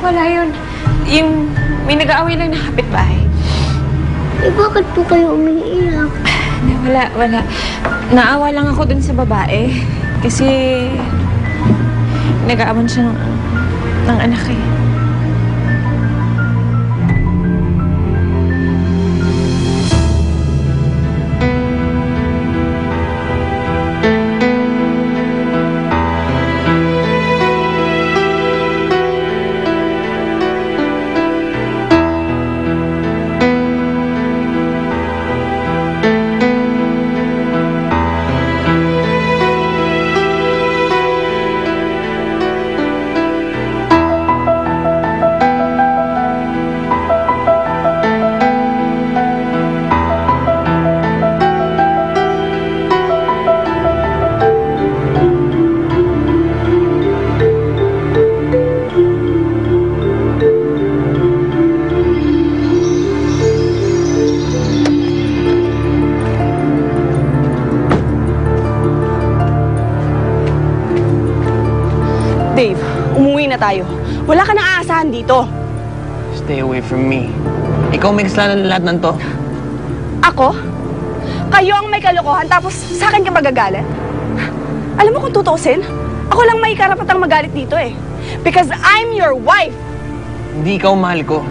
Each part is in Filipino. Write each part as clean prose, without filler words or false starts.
wala yun. Yung may nag-aaway lang na kapitbahay. Eh, bakit po kayo umiiyak? Wala. Naawa lang ako dun sa babae. Kasi nag-aawan siya ng anak eh. Dave, umuwi na tayo. Wala ka nang aasahan dito. Stay away from me. Ikaw may kasalanan na lahat ng to. Ako? Kayo ang may kalokohan tapos sa akin ka magagalit? Alam mo kung tutuusin, ako lang may karapatang magalit dito eh. Because I'm your wife. Hindi ikaw mahal ko.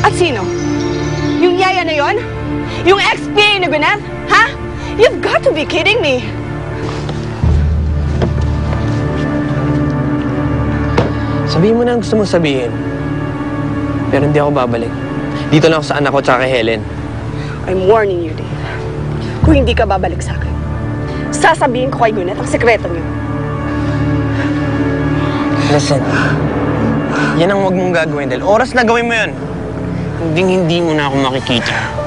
At sino? Yung yaya na yon? Yung ex-PA na Gwyneth? Ha? You've got to be kidding me. Sabihin mo na ang gusto mong sabihin. Pero hindi ako babalik. Dito lang ako sa anak ko tsaka kay Helen. I'm warning you, Dave. Kung hindi ka babalik sa akin, sasabihin ko kay Gwyneth ang sekreto niyo. Listen, yan ang huwag mong gagawin dahil oras na gawin mo yan. Hindi mo na ako makikita.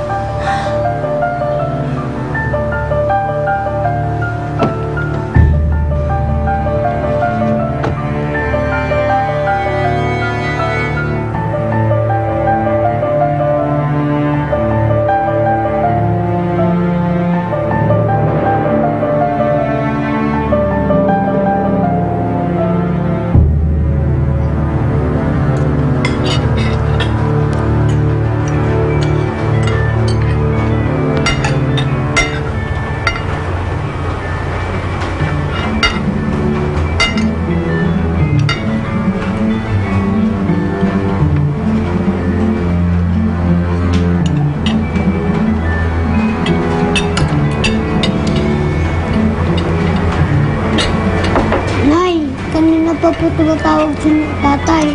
Pa po tumatawag si tatay.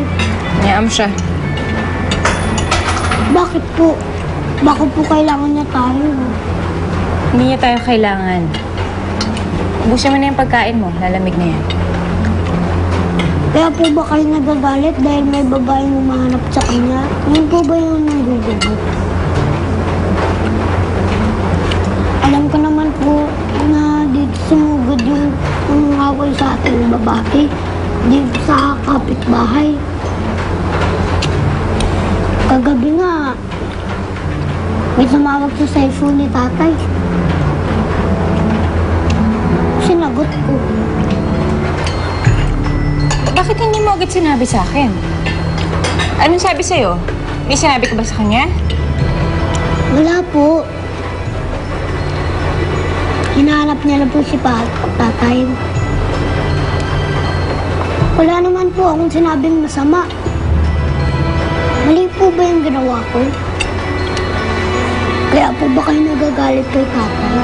Niyam siya. Bakit po? Bakit po kailangan niya tayo? Hindi niya tayo kailangan. Ubusin mo na yung pagkain mo. Lalamig na yan. Kaya po ba kayo nagagalit dahil may babaeng humahanap sa kanya? Yun po ba yung nanggugugot? Alam ko naman po na dito sumugod yung umaway sa ating babae. Dito sa kapitbahay. Kagabi nga, may tumawag sa cellphone ni tatay. Sinagot ko. Bakit hindi mo agad sinabi sa akin? Anong sabi sa'yo? May sinabi ka ba sa kanya? Wala po. Hinahanap niya na po si tatay. Wala naman po akong sinabing masama. Mali po ba yung ginawa ko? Kaya po ba kayo nagagalit kay tatay?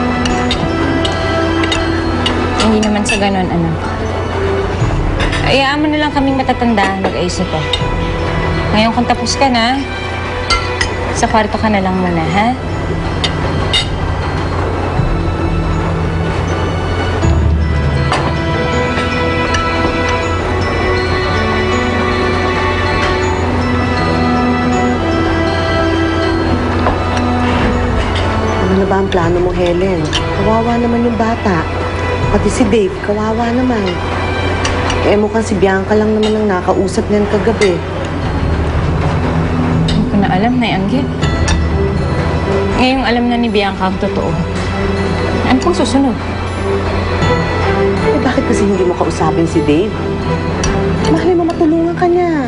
Hindi naman sa ganon, anak. Hayaan mo na lang kaming matatanda mag-ayos ito. Ngayon kung tapos ka na, sa kwarto ka na lang muna, ha? Ano ba ang plano mo, Helen? Kawawa naman yung bata. Pati si Dave, kawawa naman. Eh, mukhang si Bianca lang naman ang nakausap niyan kagabi. Hindi ko na alam, Nay Anggit. Ngayong alam na ni Bianca ang totoo. Ano pong susunod? Eh, bakit kasi hindi mo kausapin si Dave? Mahalin mo, matulungan ka niya.